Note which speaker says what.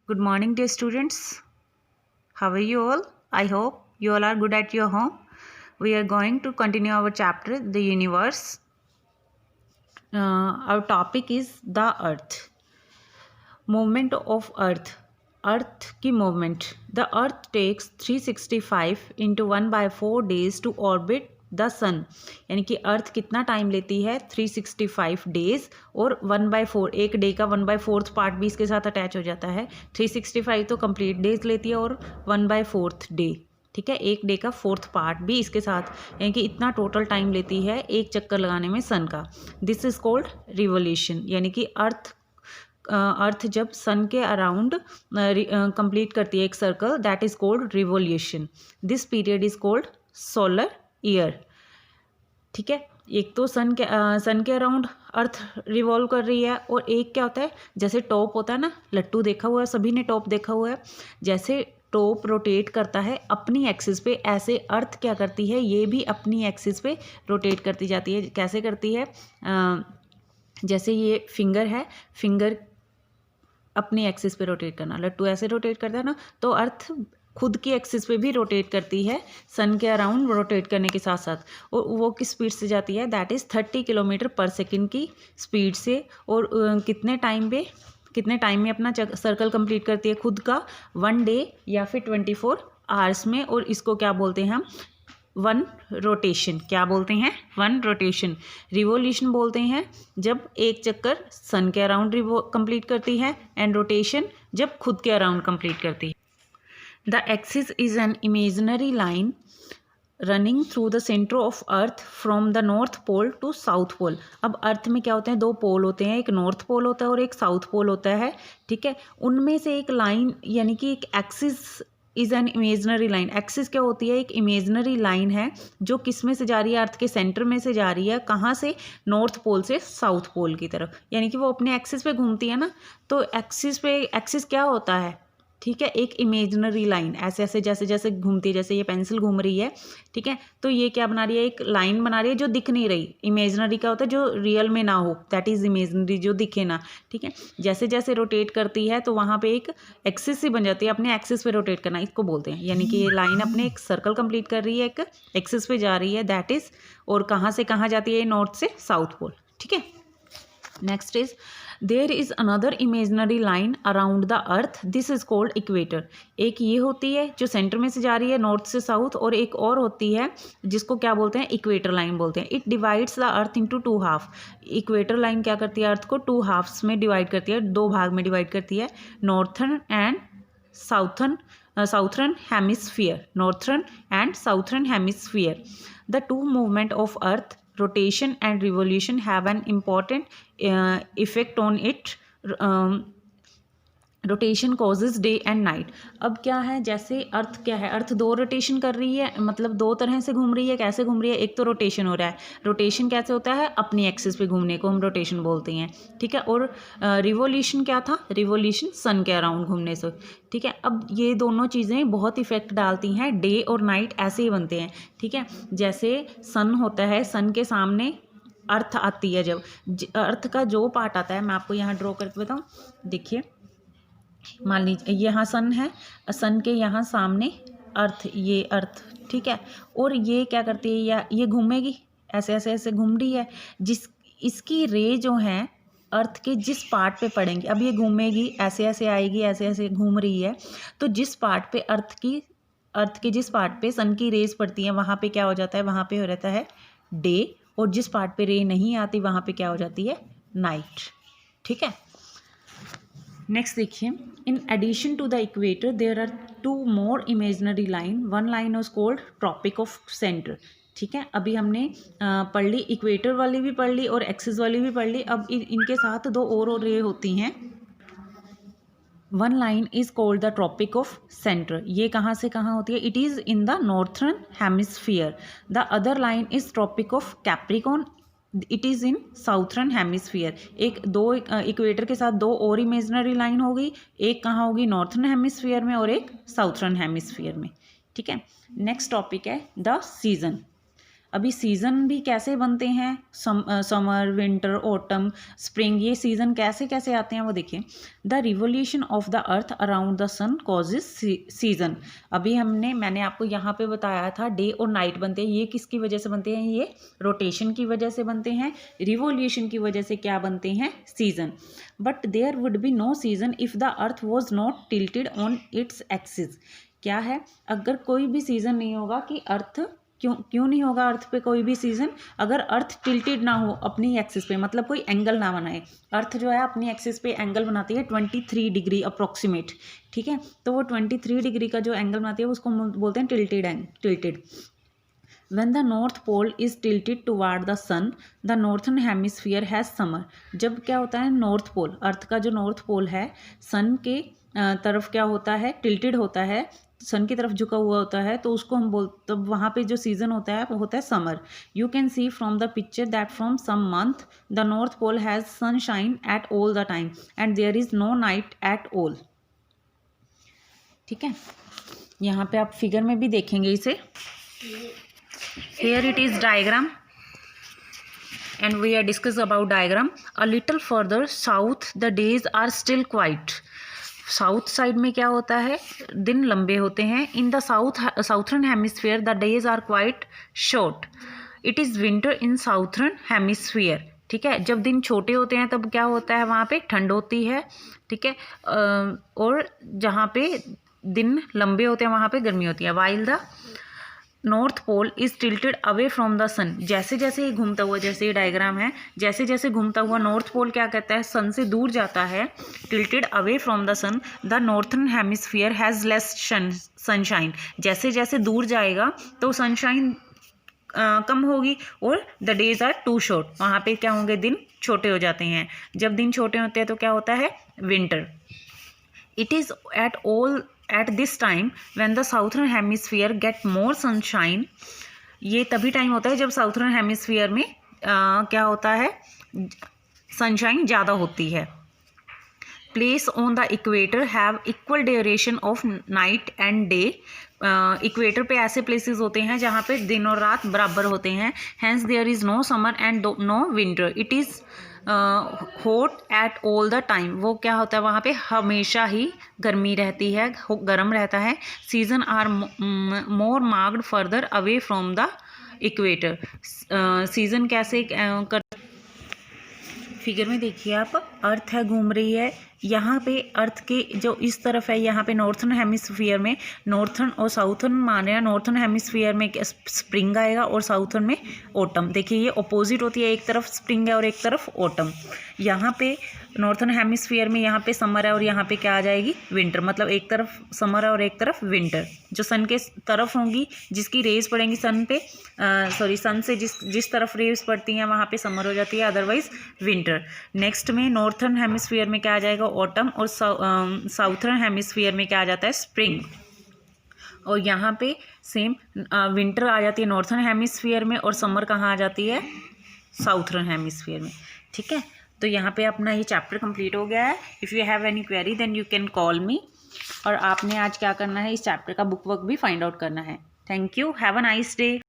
Speaker 1: Good morning, dear students. How are you all? I hope you all are good at your home. We are going to continue our chapter, The Universe. Our topic is the Earth. Movement of Earth. Earth की movement. The Earth takes 365 into 1/4 days to orbit the सन, यानी कि अर्थ कितना time लेती है 365 days और 1/4 एक day का 1/4 part भी इसके साथ अटैच हो जाता है। 365 तो कंप्लीट डेज लेती है और 1/4 डे, ठीक है, एक डे का 4th पार्ट भी इसके साथ, यानी कि इतना टोटल टाइम लेती है एक चक्कर लगाने में सन का। दिस इज कॉल्ड रिवोल्यूशन, यानी कि अर्थ जब सन के अराउंड कंप्लीट करती है एक circle, that is called revolution. This period is called solar year, ठीक है। एक तो सन के अराउंड अर्थ रिवॉल्व कर रही है, और एक क्या होता है, जैसे टॉप होता है ना, लट्टू देखा हुआ है, सभी ने टॉप देखा हुआ है, जैसे टॉप रोटेट करता है अपनी एक्सिस पे, ऐसे अर्थ क्या करती है, ये भी अपनी एक्सिस पे रोटेट करती जाती है। कैसे करती है, जैसे ये फिंगर है, फिंगर अपनी एक्सिस पे रोटेट करना, लट्टू ऐसे रोटेट करता है ना, तो अर्थ खुद की एक्सिस पे भी रोटेट करती है सन के अराउंड रोटेट करने के साथ साथ। और वो किस स्पीड से जाती है, दैट इज़ 30 किलोमीटर पर सेकेंड की स्पीड से। और कितने टाइम में अपना सर्कल कंप्लीट करती है खुद का, 1 डे या फिर 24 आवर्स में। और इसको क्या बोलते हैं हम, 1 रोटेशन। क्या बोलते हैं, 1 रोटेशन। रिवोल्यूशन बोलते हैं जब एक चक्कर सन के अराउंड कंप्लीट करती है, एंड रोटेशन जब खुद के अराउंड कंप्लीट करती है। The axis is an imaginary line running through the center of Earth from the North Pole to South Pole. अब अर्थ में क्या होते हैं, 2 पोल होते हैं, एक नॉर्थ पोल होता है और एक साउथ पोल होता है, ठीक है। उनमें से एक लाइन, यानी कि एक axis is an imaginary line. Axis क्या होती है, एक इमेजनरी लाइन है जो किस में से जा रही है, अर्थ के सेंटर में से जा रही है। कहाँ से, नॉर्थ पोल से साउथ पोल की तरफ, यानी कि वो अपने एक्सिस पे घूमती है ना। तो एक्सिस क्या होता है, ठीक है, एक इमेजनरी लाइन, ऐसे ऐसे जैसे जैसे घूमती है, जैसे ये पेंसिल घूम रही है, ठीक है। तो ये क्या बना रही है, एक लाइन बना रही है जो दिख नहीं रही। इमेजनरी क्या होता है, जो रियल में ना हो, दैट इज इमेजनरी, जो दिखे ना, ठीक है। जैसे जैसे रोटेट करती है तो वहाँ पे एक एक्सिस ही बन जाती है, अपने एक्सिस पे रोटेट करना इसको बोलते हैं। यानी कि ये लाइन अपने एक सर्कल कंप्लीट कर रही है, एक एक्सिस पे जा रही है, दैट इज। और कहाँ से कहाँ जाती है, नॉर्थ से साउथ पोल, ठीक है। Next is there is another imaginary line around the earth, this is called equator. एक ये होती है जो सेंटर में से जा रही है नॉर्थ से साउथ, और एक और होती है जिसको क्या बोलते हैं, इक्वेटर लाइन बोलते हैं। It divides the earth into 2 half. Equator line क्या करती है, अर्थ को 2 हाफ्स में डिवाइड करती है, 2 भाग में डिवाइड करती है, northern and southern hemisphere, northern and southern hemisphere. The 2 movement of earth, rotation and revolution, have an important effect on it. Rotation causes day and night. अब क्या है, जैसे अर्थ क्या है, अर्थ 2 रोटेशन कर रही है, मतलब 2 तरह से घूम रही है। कैसे घूम रही है, एक तो रोटेशन हो रहा है, रोटेशन कैसे होता है, अपनी एक्सिस पे घूमने को हम रोटेशन बोलते हैं, ठीक है। और रिवोल्यूशन क्या था, रिवोल्यूशन सन के अराउंड घूमने से, ठीक है। अब ये दोनों चीज़ें बहुत इफेक्ट डालती हैं, डे और नाइट ऐसे ही बनते हैं, ठीक है। जैसे सन होता है, सन के सामने अर्थ आती है, जब अर्थ का जो पार्ट आता है, मैं आपको यहाँ ड्रॉ करके बताऊँ, देखिए, मान लीजिए यहाँ सन है, सन के यहाँ सामने अर्थ, ये अर्थ, ठीक है। और ये क्या करती है, या ये घूमेगी, ऐसे ऐसे ऐसे घूम रही है, जिस इसकी रे जो है अर्थ के जिस पार्ट पे पड़ेंगी, अब ये घूमेगी, ऐसे ऐसे आएगी, ऐसे ऐसे घूम रही है, तो जिस पार्ट पे अर्थ के जिस पार्ट पे सन की रेज पड़ती है, वहाँ पे क्या हो जाता है, वहाँ पे हो रहता है डे, और जिस पार्ट पे रे नहीं आती वहाँ पे क्या हो जाती है, नाइट, ठीक है। नेक्स्ट देखिए, in addition to the equator there are 2 more imaginary line, 1 line is called tropic of Cancer, ठीक है। अभी हमने पढ़ ली, इक्वेटर वाली भी पढ़ ली और एक्सिस वाली भी पढ़ ली। अब इनके साथ 2 और रे होती हैं। 1 line is called the tropic of Cancer, ये कहाँ से कहाँ होती है, it is in the northern hemisphere. The other line is tropic of Capricorn, it is in southern hemisphere. एक 2 इक्वेटर के साथ 2 और इमेजनरी लाइन होगी, एक कहाँ होगी, नॉर्थर्न हेमिस्फीयर में, और एक साउथर्न हेमिस्फीयर में, ठीक है। नेक्स्ट टॉपिक है द सीजन। अभी सीज़न भी कैसे बनते हैं, समर, विंटर, ऑटम, स्प्रिंग, ये सीज़न कैसे कैसे आते हैं वो देखिए। The revolution of the earth around the sun causes season. अभी मैंने आपको यहाँ पे बताया था डे और नाइट बनते हैं, ये किसकी वजह से बनते हैं, ये रोटेशन की वजह से बनते हैं। रिवोल्यूशन की वजह से क्या बनते हैं, season. But there would be no season if the earth was not tilted on its axis. क्या है, अगर कोई भी सीज़न नहीं होगा कि अर्थ क्यों नहीं होगा अर्थ पे कोई भी सीज़न, अगर अर्थ टिल्टेड ना हो अपनी एक्सिस पे, मतलब कोई एंगल ना बनाए। अर्थ जो है अपनी एक्सिस पे एंगल बनाती है 23 डिग्री अप्रॉक्सीमेट, ठीक है। तो वो 23 डिग्री का जो एंगल बनाती है उसको बोलते हैं tilted. When the north pole is tilted toward the sun, the northern hemisphere has summer. जब क्या होता है, नॉर्थ पोल, अर्थ का जो नॉर्थ पोल है सन के तरफ क्या होता है, टिल्टेड होता है, सन की तरफ झुका हुआ होता है, तो उसको हम तब वहाँ पे जो सीज़न होता है वो होता है summer. You can see from the picture that from some month the north pole has sunshine at all the time and there is no night at all. ठीक है, यहाँ पे आप फिगर में भी देखेंगे इसे। Here it is diagram and we are discuss about diagram. A little further south the days are still quiet. South side में क्या होता है, दिन लंबे होते हैं। In the southern hemisphere the days are quite short. It is winter in southern hemisphere. ठीक है, जब दिन छोटे होते हैं तब क्या होता है, वहाँ पे ठंड होती है। ठीक है, और जहाँ पे दिन लंबे होते हैं वहाँ पे गर्मी होती है। While the north pole is tilted away from the sun. जैसे जैसे ये घूमता हुआ, जैसे ये डायग्राम है, जैसे जैसे घूमता हुआ नॉर्थ पोल क्या कहता है, सन से दूर जाता है। Tilted away from the sun the northern hemisphere has less sunshine. जैसे जैसे दूर जाएगा तो सनशाइन कम होगी और the days are too short. वहाँ पे क्या होंगे, दिन छोटे हो जाते हैं। जब दिन छोटे होते हैं तो क्या होता है, winter. It is at this time when the southern hemisphere get more sunshine। ये तभी टाइम होता है जब साउथर्न हेमिस्फीयर में क्या होता है, सनशाइन ज़्यादा होती है। Place on the equator have equal duration of night and day. Equator पे ऐसे प्लेसेस होते हैं जहाँ पे दिन और रात बराबर होते हैं। Hence there is no summer and no winter. It is hot at all the time. वो क्या होता है, वहाँ पे हमेशा ही गर्मी रहती है, गर्म रहता है। Season are more marked further away from the equator. Season कैसे कर, फिगर में देखिए आप, अर्थ है घूम रही है, यहाँ पे अर्थ के जो इस तरफ है, यहाँ पे नॉर्थर्न हेमिस्फीयर में, नॉर्थर्न और साउथर्न मान रहे हैं। नॉर्थर्न हेमिस्फीयर में स्प्रिंग आएगा और साउथर्न में ऑटम। देखिए ये अपोजिट होती है, एक तरफ स्प्रिंग है और एक तरफ ऑटम। यहाँ पे नॉर्थर्न हेमिस्फीयर में यहाँ पे समर है और यहाँ पे क्या आ जाएगी, विंटर। मतलब एक तरफ समर है और एक तरफ विंटर। जो सन के तरफ होंगी, जिसकी रेज पड़ेंगी सन पे, सन से जिस तरफ रेज पड़ती हैं वहाँ पे समर हो जाती है, अदरवाइज विंटर। नेक्स्ट में नॉर्थर्न हेमिस्फीयर में क्या आ जाएगा, ऑटम। और साउथर्न हेमिस्फीयर में क्या आ जाता है, स्प्रिंग। और यहाँ पे सेम विंटर आ जाती है नॉर्थर्न हेमिस्फीयर में और समर कहाँ आ जाती है, साउथर्न हेमिस्फीयर में। ठीक है, तो यहाँ पे अपना ये चैप्टर कंप्लीट हो गया है। If you have any query then you can call me. और आपने आज क्या करना है, इस चैप्टर का बुक वर्क भी फाइंड आउट करना है। Thank you, have a nice day.